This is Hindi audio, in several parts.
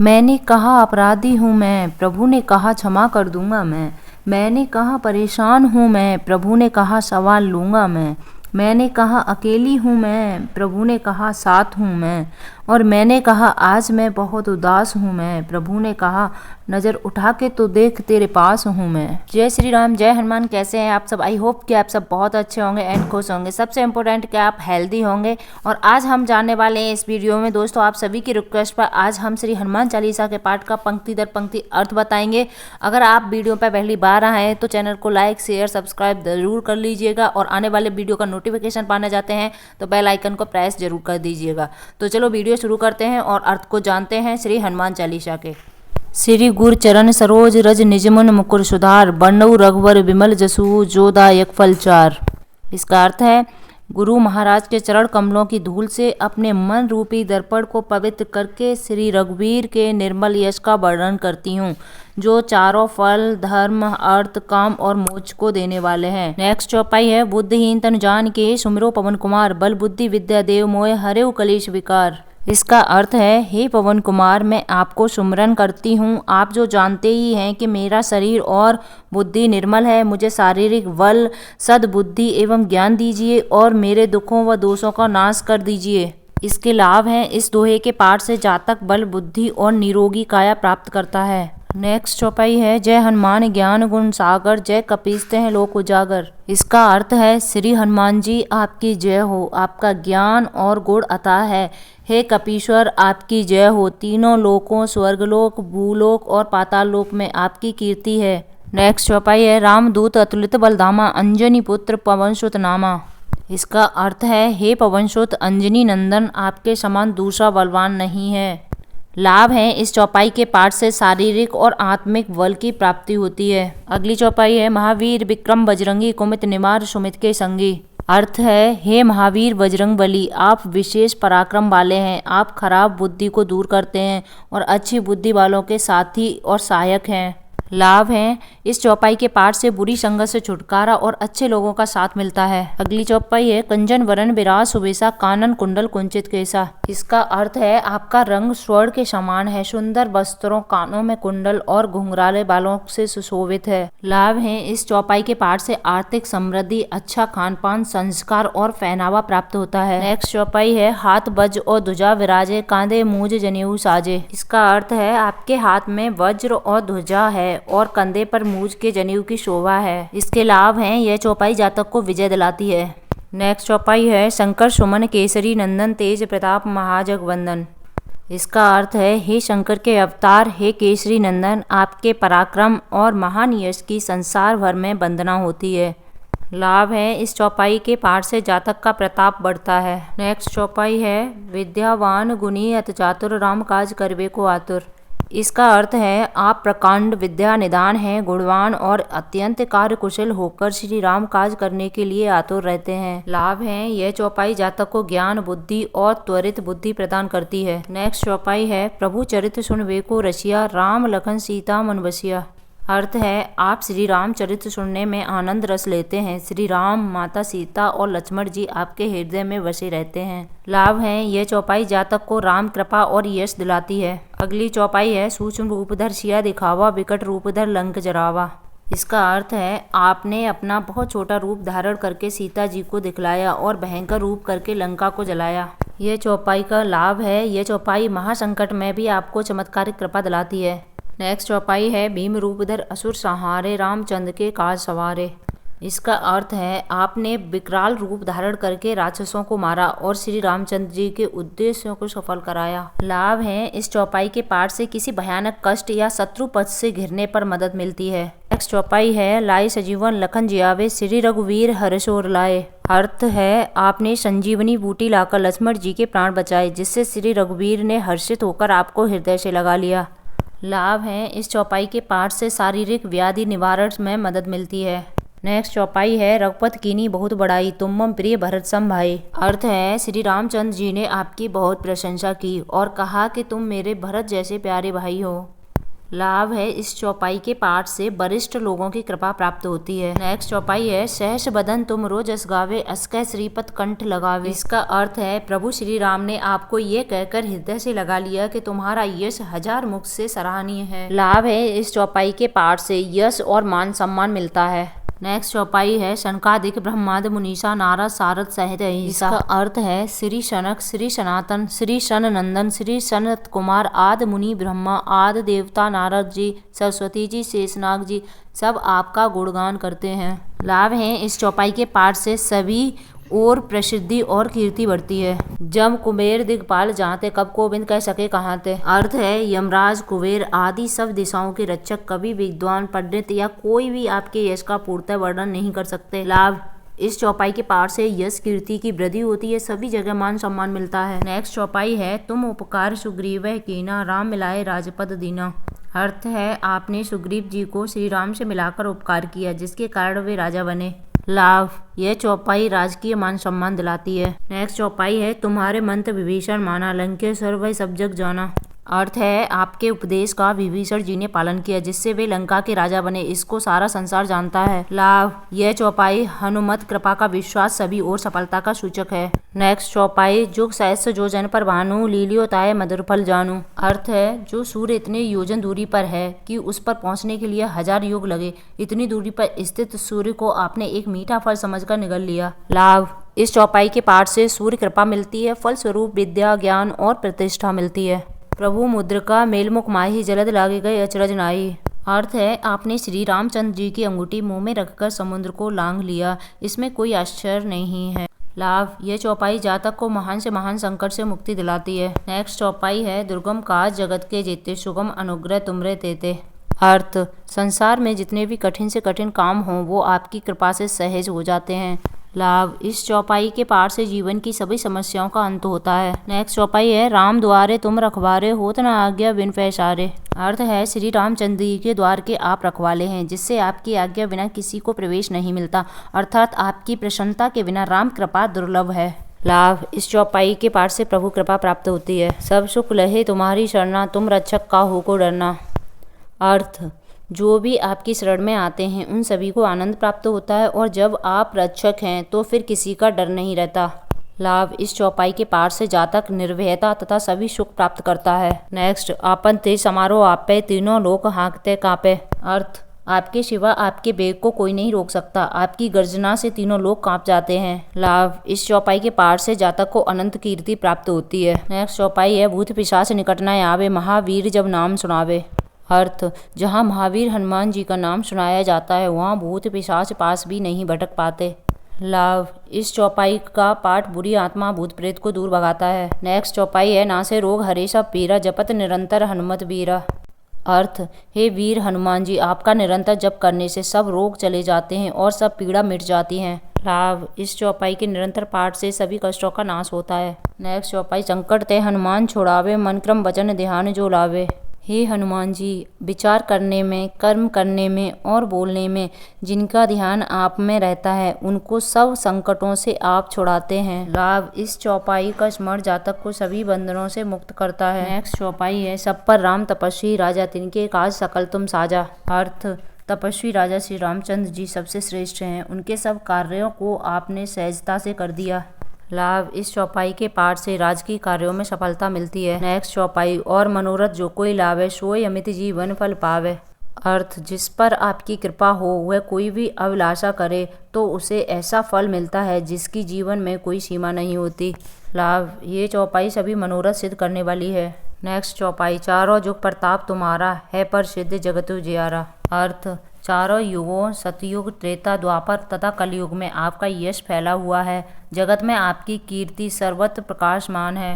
मैंने कहा अपराधी हूँ मैं, प्रभु ने कहा क्षमा कर दूंगा मैं। मैंने कहा परेशान हूँ मैं, प्रभु ने कहा सवाल लूँगा मैं। मैंने कहा अकेली हूँ मैं, प्रभु ने कहा साथ हूँ मैं। और मैंने कहा आज मैं बहुत उदास हूँ मैं, प्रभु ने कहा नज़र उठा के तो देख तेरे पास हूँ मैं। जय श्री राम, जय हनुमान। कैसे हैं आप सब? आई होप कि आप सब बहुत अच्छे होंगे एंड खुश होंगे। सबसे इम्पोर्टेंट कि आप हेल्दी होंगे। और आज हम जानने वाले हैं इस वीडियो में दोस्तों, आप सभी की रिक्वेस्ट पर आज हम श्री हनुमान चालीसा के पाठ का पंक्ति दर पंक्ति अर्थ बताएंगे। अगर आप वीडियो पर पहली बार आए हैं तो चैनल को लाइक शेयर सब्सक्राइब जरूर कर लीजिएगा, और आने वाले वीडियो का नोटिफिकेशन पाना चाहते हैं तो बेल आइकन को प्रेस जरूर कर दीजिएगा। तो चलो वीडियो शुरू करते हैं और अर्थ को जानते हैं श्री हनुमान चालीसा के। श्री गुर चरण सरोज रज निजमन मुकुर सुधार, बरनऊ रघुवर विमल जसु जोदायक फल चार। इसका अर्थ है, गुरु महाराज के चरण कमलों की धूल से अपने मन रूपी दर्पण को पवित्र करके श्री रघुवीर के निर्मल यश का वर्णन करती हूँ, जो चारों फल धर्म अर्थ काम और मोक्ष को देने वाले हैं। नेक्स्ट चौपाई है, बुद्धिहीन तन जान के सुमिरो पवन कुमार, बल बुद्धि विद्या देव मोय हरेउ कलेश विकार। इसका अर्थ है, हे पवन कुमार, मैं आपको सुमरन करती हूँ। आप जो जानते ही हैं कि मेरा शरीर और बुद्धि निर्मल है। मुझे शारीरिक बल सद्बुद्धि एवं ज्ञान दीजिए और मेरे दुखों व दोषों का नाश कर दीजिए। इसके लाभ हैं, इस दोहे के पाठ से जातक बल बुद्धि और निरोगी काया प्राप्त करता है। नेक्स्ट चौपाई है, जय हनुमान ज्ञान गुण सागर, जय कपीसते हैं लोक उजागर। इसका अर्थ है, श्री हनुमान जी आपकी जय हो, आपका ज्ञान और गुण अथाह है। हे कपीश्वर आपकी जय हो, तीनों लोकों स्वर्गलोक भूलोक और पाताल लोक में आपकी कीर्ति है। नेक्स्ट चौपाई है, रामदूत अतुलित बलधामा, अंजनी पुत्र पवनसुत नामा। इसका अर्थ है, हे पवनसुत अंजनी नंदन, आपके समान दूसरा बलवान नहीं है। लाभ है, इस चौपाई के पाठ से शारीरिक और आत्मिक बल की प्राप्ति होती है। अगली चौपाई है, महावीर विक्रम बजरंगी, कुमित निवार सुमित के संगी। अर्थ है, हे महावीर बजरंग बली, आप विशेष पराक्रम वाले हैं। आप खराब बुद्धि को दूर करते हैं और अच्छी बुद्धि वालों के साथी और सहायक हैं। लाभ है, इस चौपाई के पाठ से बुरी संगत से छुटकारा और अच्छे लोगों का साथ मिलता है। अगली चौपाई है, कंचन वरण विराज सुबेसा, कानन कुंडल कुंचित केसा। इसका अर्थ है, आपका रंग स्वर्ण के समान है, सुंदर वस्त्रों कानों में कुंडल और घुंघराले बालों से सुशोभित है। लाभ है, इस चौपाई के पाठ से आर्थिक समृद्धि अच्छा खान पान संस्कार और पहनावा प्राप्त होता है। नेक्स्ट चौपाई है, हाथ वज्र और ध्वजा विराजे, कांधे मूज जनेऊ साजे। इसका अर्थ है, आपके हाथ में वज्र और ध्वजा है और कंधे पर मूज के जनेऊ की शोभा है। इसके लाभ हैं, यह चौपाई जातक को विजय दिलाती है। नेक्स्ट चौपाई है, शंकर सुमन केसरी नंदन, तेज प्रताप महाजगवंदन। इसका अर्थ है, हे शंकर के अवतार, हे केसरी नंदन, आपके पराक्रम और महान यश की संसार भर में वंदना होती है। लाभ है, इस चौपाई के पाठ से जातक का प्रताप बढ़ता है। नेक्स्ट चौपाई है, विद्यावान गुणी अति चातुर, राम काज करवे को आतुर। इसका अर्थ है, आप प्रकांड विद्या निदान हैं, गुणवान और अत्यंत कार्यकुशल होकर श्री राम काज करने के लिए आतुर रहते हैं। लाभ है, यह चौपाई जातक को ज्ञान बुद्धि और त्वरित बुद्धि प्रदान करती है। नेक्स्ट चौपाई है, प्रभु चरित सुन वे को रसिया, राम लखन सीता मन बसिया। अर्थ है, आप श्री राम चरित्र सुनने में आनंद रस लेते हैं। श्री राम माता सीता और लक्ष्मण जी आपके हृदय में बसे रहते हैं। लाभ है, यह चौपाई जातक को राम कृपा और यश दिलाती है। अगली चौपाई है, सूक्ष्म रूपधर सिया दिखावा, विकट रूपधर लंक जरावा। इसका अर्थ है, आपने अपना बहुत छोटा रूप धारण करके सीता जी को दिखलाया और भयंकर रूप करके लंका को जलाया। यह चौपाई का लाभ है, यह चौपाई महासंकट में भी आपको चमत्कारिक कृपा दिलाती है। नेक्स्ट चौपाई है, भीम रूपधर असुर संहारे, रामचंद्र के काज सवारे। इसका अर्थ है, आपने विकराल रूप धारण करके राक्षसों को मारा और श्री रामचंद्र जी के उद्देश्यों को सफल कराया। लाभ है, इस चौपाई के पाठ से किसी भयानक कष्ट या शत्रु पक्ष से घिरने पर मदद मिलती है। नेक्स्ट चौपाई है, लाई सजीवन लखन जियावे, श्री रघुवीर हर्षोर लाए। अर्थ है, आपने संजीवनी बूटी लाकर लक्ष्मण जी के प्राण बचाए, जिससे श्री रघुवीर ने हर्षित होकर आपको हृदय से लगा लिया। लाभ है, इस चौपाई के पाठ से शारीरिक व्याधि निवारण में मदद मिलती है। नेक्स्ट चौपाई है, रघुपत कीनी बहुत बड़ाई, तुम मम प्रिय भरत सम भाई। अर्थ है, श्री रामचंद्र जी ने आपकी बहुत प्रशंसा की और कहा कि तुम मेरे भरत जैसे प्यारे भाई हो। लाभ है इस चौपाई के पाठ से वरिष्ठ लोगों की कृपा प्राप्त होती है। नेक्स्ट चौपाई है सहस बदन तुम रो जस गावे अस्कै श्रीपद कंठ लगावे। इसका अर्थ है प्रभु श्री राम ने आपको ये कहकर हृदय से लगा लिया कि तुम्हारा यश 1000 मुख से सराहनीय है। लाभ है इस चौपाई के पाठ से यश और मान सम्मान मिलता है। नेक्स्ट चौपाई है शनकादिक ब्रह्माद मुनीषा नारद सारद सहित अहिंसा। इसका अर्थ है श्री शनक, श्री सनातन, श्री शन नंदन, श्री सनत कुमार आदि मुनि ब्रह्मा आदि देवता, नारद जी, सरस्वती जी, शेषनाग जी सब आपका गुणगान करते हैं। लाभ है इस चौपाई के पाठ से सभी और प्रसिद्धि और कीर्ति बढ़ती है। जम कुबेर दिगपाल जानते कब गोविंद कह सके कहाँ थे। अर्थ है यमराज कुबेर आदि सब दिशाओं के रक्षक कभी विद्वान पंडित या कोई भी आपके यश का पूर्णतः वर्णन नहीं कर सकते। लाभ इस चौपाई के पाठ से यश कीर्ति की वृद्धि होती है, सभी जगह मान सम्मान मिलता है। नेक्स्ट चौपाई है तुम उपकार सुग्रीव कीना राम मिलाए राजपद दीना। अर्थ है आपने सुग्रीव जी को श्री राम से मिलाकर उपकार किया जिसके कारण वे राजा बने। लाभ यह चौपाई राजकीय मान सम्मान दिलाती है। नेक्स्ट चौपाई है तुम्हारे मंत्र विभीषण माना लंकेश्वर वह सब जग जाना। अर्थ है आपके उपदेश का विभीषण जी ने पालन किया जिससे वे लंका के राजा बने, इसको सारा संसार जानता है। लाभ यह चौपाई हनुमत कृपा का विश्वास सभी और सफलता का सूचक है। नेक्स्ट चौपाई जुग सहस्त्र जो जन पर भानु लीलियोताय मधुर फल जानू। अर्थ है जो सूर्य इतने योजन दूरी पर है कि उस पर पहुंचने के लिए 1000 युग लगे, इतनी दूरी पर स्थित सूर्य को आपने एक मीठा फल समझकर निगल लिया। लाभ इस चौपाई के पाठ से सूर्य कृपा मिलती है, फलस्वरूप विद्या ज्ञान और प्रतिष्ठा मिलती है। प्रभु मुद्रिका मेलमुख माही जलद लागे गए अचरज नाई। अर्थ है आपने श्री रामचंद्र जी की अंगूठी मुंह में रखकर समुद्र को लांघ लिया, इसमें कोई आश्चर्य नहीं है। लाभ यह चौपाई जातक को महान से महान संकट से मुक्ति दिलाती है। नेक्स्ट चौपाई है दुर्गम काज जगत के जेते सुगम अनुग्रह तुमरे तेते। अर्थ संसार में जितने भी कठिन से कठिन काम हों वो आपकी कृपा से सहज हो जाते हैं। लाभ इस चौपाई के पाठ से जीवन की सभी समस्याओं का अंत होता है। नेक्स्ट चौपाई है राम द्वारे तुम रखवारे होत न आज्ञा बिन पैसारे। अर्थ है श्री रामचंद्र जी के द्वार के आप रखवाले हैं जिससे आपकी आज्ञा बिना किसी को प्रवेश नहीं मिलता, अर्थात आपकी प्रसन्नता के बिना राम कृपा दुर्लभ है। लाभ इस चौपाई के पाठ से प्रभु कृपा प्राप्त होती है। सब सुख लहे तुम्हारी शरणा तुम रक्षक का हो को डरना। अर्थ जो भी आपकी शरण में आते हैं उन सभी को आनंद प्राप्त होता है और जब आप रक्षक हैं तो फिर किसी का डर नहीं रहता। लाभ इस चौपाई के पाठ से जातक निर्भयता तथा सभी सुख प्राप्त करता है। नेक्स्ट आपन ते समारोह आपे तीनों लोक हाँकते कांपे। अर्थ आपके सिवा आपके वेग को कोई नहीं रोक सकता, आपकी गर्जना से तीनों लोग कांप जाते हैं। लाभ इस चौपाई के पाठ से जातक को अनंत कीर्ति प्राप्त होती है। नेक्स्ट चौपाई है भूत पिशाच निकट न आवे महावीर जब नाम सुनावे। अर्थ जहाँ महावीर हनुमान जी का नाम सुनाया जाता है वहाँ भूत पिशाच पास भी नहीं भटक पाते। लाभ इस चौपाई का पाठ बुरी आत्मा भूत प्रेत को दूर भगाता है। नेक्स्ट चौपाई है नासे रोग हरे सब पीरा जपत निरंतर हनुमत वीरा। अर्थ हे वीर हनुमान जी आपका निरंतर जप करने से सब रोग चले जाते हैं और सब पीड़ा मिट जाती हैं। लाभ इस चौपाई के निरंतर पाठ से सभी कष्टों का नाश होता है। नेक्स्ट चौपाई संकट ते हनुमान छोड़ावे मन क्रम वचन ध्यान जो लावे। हे हनुमान जी विचार करने में कर्म करने में और बोलने में जिनका ध्यान आप में रहता है उनको सब संकटों से आप छुड़ाते हैं। लाभ इस चौपाई का स्मरण जातक को सभी बंधनों से मुक्त करता है। नेक्स्ट चौपाई है सब पर राम तपस्वी राजा तिनके काज सकल तुम साजा। अर्थ तपस्वी राजा श्री रामचंद्र जी सबसे श्रेष्ठ हैं, उनके सब कार्यों को आपने सहजता से कर दिया। लाभ इस चौपाई के पाठ से राजकीय कार्यों में सफलता मिलती है। नेक्स्ट चौपाई और मनोरथ जो कोई लावे सोई अमित जीवन फल पावे। अर्थ जिस पर आपकी कृपा हो वह कोई भी अभिलाषा करे तो उसे ऐसा फल मिलता है जिसकी जीवन में कोई सीमा नहीं होती। लाभ ये चौपाई सभी मनोरथ सिद्ध करने वाली है। नेक्स्ट चौपाई चारों जुग प्रताप तुम्हारा है पर सिद्ध जगत उजियारा। अर्थ चारों युगों सतयुग त्रेता द्वापर तथा कलयुग में आपका यश फैला हुआ है, जगत में आपकी कीर्ति सर्वत्र प्रकाशमान है।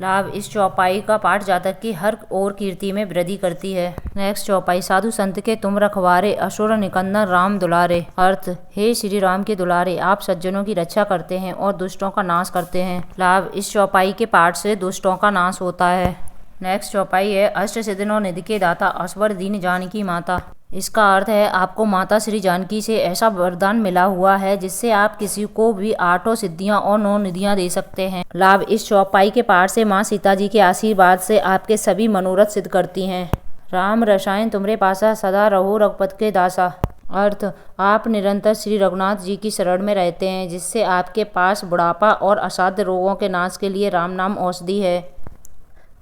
लाभ इस चौपाई का पाठ जातक की हर ओर कीर्ति में वृद्धि करती है। नेक्स्ट चौपाई साधु संत के तुम रखवारे असुर निकंदन राम दुलारे। अर्थ हे श्री राम के दुलारे आप सज्जनों की रक्षा करते हैं और दुष्टों का नाश करते हैं। लाभ इस चौपाई के पाठ से दुष्टों का नाश होता है। नेक्स्ट चौपाई है अष्ट सिद्धियों निधि के दाता असवर दीन जानकी माता। इसका अर्थ है आपको माता श्री जानकी से ऐसा वरदान मिला हुआ है जिससे आप किसी को भी 8 सिद्धियां और 9 निधियां दे सकते हैं। लाभ इस चौपाई के पाठ से माँ सीता जी के आशीर्वाद से आपके सभी मनोरथ सिद्ध करती हैं। राम रसायन तुमरे पासा, सदा रहो रघुपत के दासा। अर्थ, आप निरंतर श्री रघुनाथ जी की शरण में रहते हैं, जिससे आपके पास बुढ़ापा और असाध्य रोगों के नाश के लिए राम नाम औषधि है।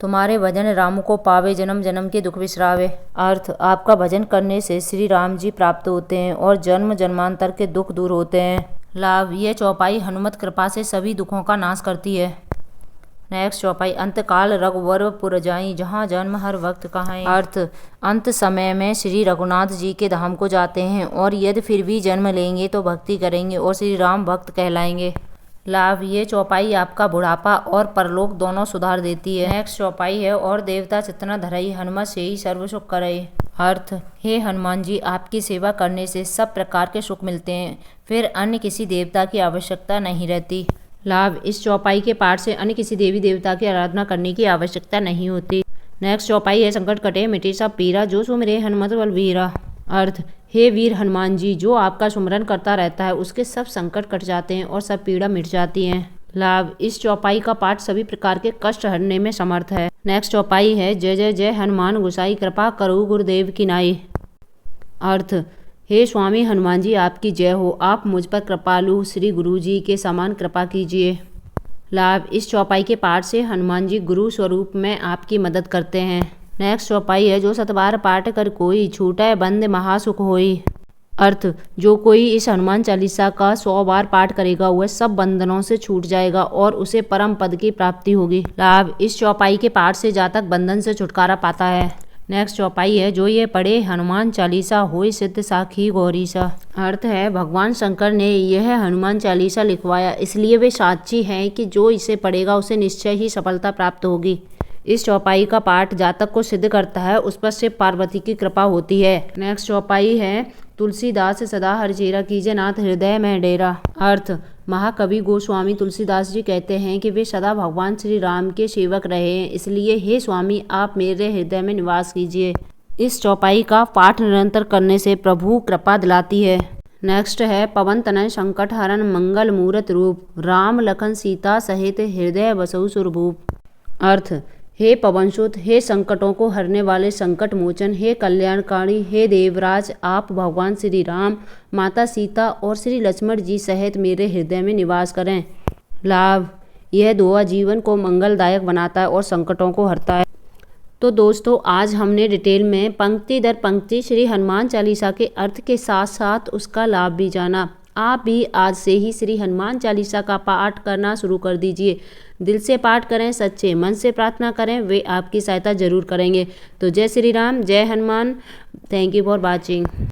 तुम्हारे भजन राम को पावे, जन्म जन्म के दुख बिसरावे। अर्थ, आपका भजन करने से श्री राम जी प्राप्त होते हैं और जन्म जन्मांतर के दुख दूर होते हैं। लाभ, यह चौपाई हनुमत कृपा से सभी दुखों का नाश करती है। नेक्स्ट चौपाई, अंतकाल रघुवर पुर जाई, जहाँ जन्म हर वक्त कहाई। अर्थ, अंत समय में श्री रघुनाथ जी के धाम को जाते हैं और यदि फिर भी जन्म लेंगे तो भक्ति करेंगे और श्री राम भक्त कहलाएंगे। लाभ, ये चौपाई आपका बुढ़ापा और परलोक दोनों सुधार देती है। नेक्स्ट चौपाई है, और देवता चितना धरई, हनुमत से ही सर्व सुख करई। अर्थ, हे हनुमान जी, आपकी सेवा करने से सब प्रकार के सुख मिलते हैं, फिर अन्य किसी देवता की आवश्यकता नहीं रहती। लाभ, इस चौपाई के पाठ से अन्य किसी देवी देवता की आराधना करने की आवश्यकता नहीं होती। नेक्स्ट चौपाई है, संकट कटे मिटे सब पीरा, जो सुमिरे हनुमत बलबीरा। अर्थ, हे वीर हनुमान जी, जो आपका सुमरन करता रहता है उसके सब संकट कट जाते हैं और सब पीड़ा मिट जाती हैं। लाभ, इस चौपाई का पाठ सभी प्रकार के कष्ट हरने में समर्थ है। नेक्स्ट चौपाई है, जय जय जय हनुमान गोसाई, कृपा करो गुरुदेव की नाई। अर्थ, हे स्वामी हनुमान जी, आपकी जय हो, आप मुझ पर कृपालु श्री गुरु जी के समान कृपा कीजिए। लाभ, इस चौपाई के पाठ से हनुमान जी गुरु स्वरूप में आपकी मदद करते हैं। नेक्स्ट चौपाई है, जो सतबार पाठ कर कोई, छूटे बंद महासुख होई। अर्थ, जो कोई इस हनुमान चालीसा का 100 बार पाठ करेगा वह सब बंधनों से छूट जाएगा और उसे परम पद की प्राप्ति होगी। लाभ, इस चौपाई के पाठ से जातक बंधन से छुटकारा पाता है। नेक्स्ट चौपाई है, जो ये पढ़े हनुमान चालीसा होई सिद्ध साखी गौरीसा। अर्थ है, भगवान शंकर ने यह हनुमान चालीसा लिखवाया, इसलिए वे साक्षी हैं कि जो इसे पढ़ेगा उसे निश्चय ही सफलता प्राप्त होगी। इस चौपाई का पाठ जातक को सिद्ध करता है, उस पर शिव पार्वती की कृपा होती है। नेक्स्ट चौपाई है, तुलसीदास सदा हर चेरा, कीजे नाथ हृदय में डेरा। अर्थ, महाकवि गोस्वामी तुलसीदास जी कहते हैं कि वे सदा भगवान श्री राम के सेवक रहे हैं, इसलिए हे स्वामी आप मेरे हृदय में निवास कीजिए। इस चौपाई का पाठ निरंतर करने से प्रभु कृपा दिलाती है। नेक्स्ट है, पवन तनय संकट हरन, मंगल मूरत रूप, राम लखन सीता सहित हृदय बसहु सुरभूप। अर्थ, हे पवनसुत, हे संकटों को हरने वाले संकट मोचन, हे कल्याणकारी, हे देवराज, आप भगवान श्री राम, माता सीता और श्री लक्ष्मण जी सहित मेरे हृदय में निवास करें। लाभ, यह दुआ जीवन को मंगलदायक बनाता है और संकटों को हरता है। तो दोस्तों, आज हमने डिटेल में पंक्ति दर पंक्ति श्री हनुमान चालीसा के अर्थ के साथ साथ उसका लाभ भी जाना। आप भी आज से ही श्री हनुमान चालीसा का पाठ करना शुरू कर दीजिए। दिल से पाठ करें, सच्चे मन से प्रार्थना करें, वे आपकी सहायता जरूर करेंगे। तो जय श्री राम, जय Hanuman. Thank you for watching.